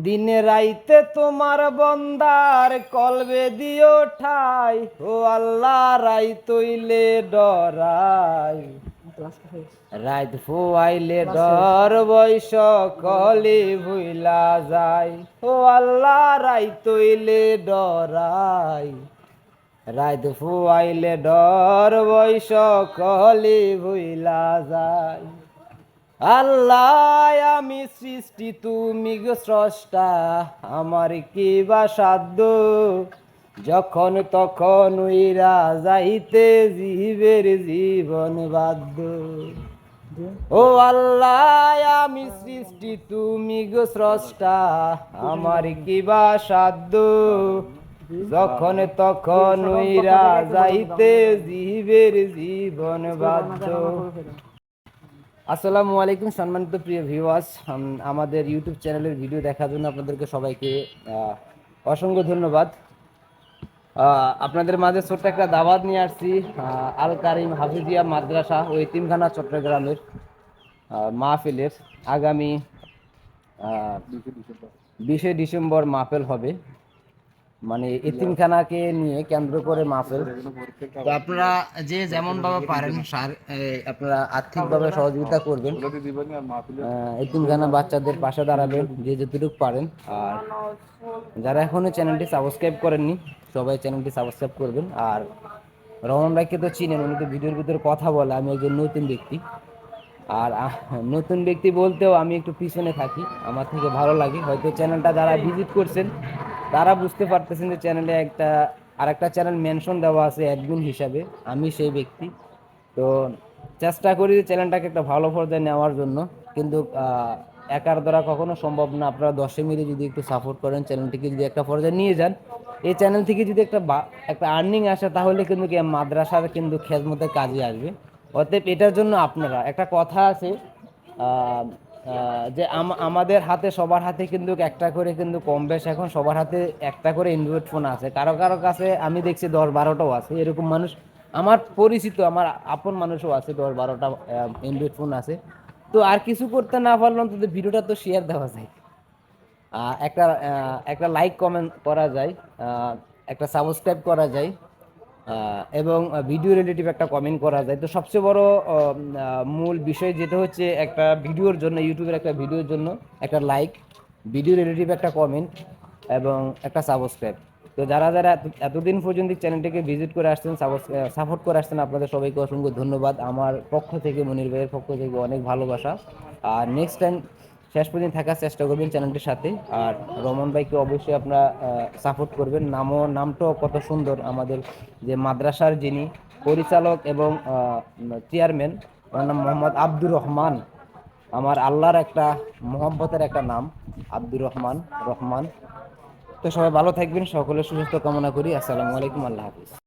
দিনে রাইতে তোমার বন্দার কলবে দিও ঠাই, ও আল্লাহ রাইতইলে ডরাই, রাইত ফুয়াইলে ডর বৈশ কলি ভুইলা যায়, ও আল্লাহ রাইতইলে ডরাই, রাইত ফুয়াইলে ডর বৈশ কলি ভুইলা যায়। আল্লাহ আমি সৃষ্টি তুমি গো স্রষ্টা, আমার কি বা সাধ্য, যখন তখন উইরা যাইতে জীবের জীবন বাধ্য। ও আল্লাহ আমি সৃষ্টি তুমি গো স্রষ্টা, আমার কি বা সাধ্য, যখন তখন উইরা যাইতে জীবের জীবন বাধ্য। আসসালামু আলাইকুম সম্মানিত প্রিয় ভিউয়ার্স, আমাদের ইউটিউব চ্যানেলের ভিডিও দেখার জন্য আপনাদেরকে সবাইকে অসংখ্য ধন্যবাদ। আপনাদের মাঝে ছোট্ট একটা দাওয়াত নিয়ে আসছি আল কারিম হাফিজিয়া মাদ্রাসা ও এতিমখানা চট্টগ্রামের মাহফিলের আগামী 20শে ডিসেম্বর মাহফিল হবে, মানে এতিমখানাকে নিয়ে কেন্দ্র করে মাহফিল। তো আপনারা যে যেমন ভাবে পারেন আপনারা আর্থিকভাবে সহযোগিতা করবেন, এতিমখানা বাচ্চাদের পাশে দাঁড়াবেন যে যতটুকু পারেন। আর যারা এখনো চ্যানেলটি সাবস্ক্রাইব করেননি সবাই চ্যানেলটি সাবস্ক্রাইব করবেন। আর রহমান ভাইকে তো চিনেন, উনি তো ভিডিওর ভিতরে কথা বলে, আমি একজন নতুন ব্যক্তি। আর নতুন ব্যক্তি বলতেও আমি একটু পিছনে থাকি, আমার থেকে ভালো লাগে। হয়তো চ্যানেলটা যারা ভিজিট করছেন তারা বুঝতে পারতেছেন যে চ্যানেলে আরেকটা চ্যানেল মেনশন দেওয়া আছে অ্যাডমিন হিসাবে, আমি সেই ব্যক্তি। তো চেষ্টা করি চ্যানেলটাকে একটা ভালো পর্যায়ে নেওয়ার জন্য, কিন্তু একার দ্বারা কখনো সম্ভব না। আপনারা 10 মিনিট যদি একটু সাপোর্ট করেন, চ্যানেলটিকে যদি একটা পর্যায়ে নিয়ে যান, এই চ্যানেল থেকে যদি একটা আর্নিং আসে, তাহলে কিন্তু মাদ্রাসার কিন্তু খেদমতে কাজে আসবে। অতএব এটার জন্য আপনারা, একটা কথা আছে যে আমাদের হাতে, সবার হাতে কিন্তু একটা করে, কিন্তু কম বেশ এখন সবার হাতে একটা করে অ্যান্ড্রয়েড ফোন আছে। কারো কারো কাছে আমি দেখছি 10-12টাও আছে। এরকম মানুষ আমার পরিচিত, আমার আপন মানুষও আছে, 10-12টা অ্যান্ড্রয়েড ফোন আছে। তো আর কিছু করতে না পারলাম, তো ভিডিওটা তো শেয়ার দেওয়া যায়, একটা একটা লাইক কমেন্ট করা যায়, একটা সাবস্ক্রাইব করা যায়, এবং ভিডিও রিলেটিভ একটা কমেন্ট করা যায়। তো সবচেয়ে বড় মূল বিষয় যেটা হচ্ছে, একটা ভিডিওর জন্য, ইউটিউবের একটা ভিডিওর জন্য একটা লাইক, ভিডিও রিলেটিভ একটা কমেন্ট এবং একটা সাবস্ক্রাইব। তো যারা যারা এতদিন পর্যন্ত চ্যানেলটিকে ভিজিট করে আসছেন, সাপোর্ট করে আসছেন, আপনাদের সবাইকে অসংখ্য ধন্যবাদ। আমার পক্ষ থেকে, মনির ভাইয়ের পক্ষ থেকে অনেক ভালোবাসা। আর নেক্সট টাইম শেষ পর্যন্ত থাকার চেষ্টা করবেন চ্যানেলটির সাথে। আর রমন ভাইকে অবশ্যই আপনারা সাপোর্ট করবেন। নামটাও কত সুন্দর, আমাদের যে মাদ্রাসার যিনি পরিচালক এবং চেয়ারম্যান, ওনার নাম মোহাম্মদ আব্দুর রহমান। আমার আল্লাহর একটা মোহাম্মতের একটা নাম, আব্দুর রহমান। তো সবাই ভালো থাকবেন, সকলের সুস্বাস্থ্য কামনা করি। আসসালামু আলাইকুম, আল্লাহ হাফিজ।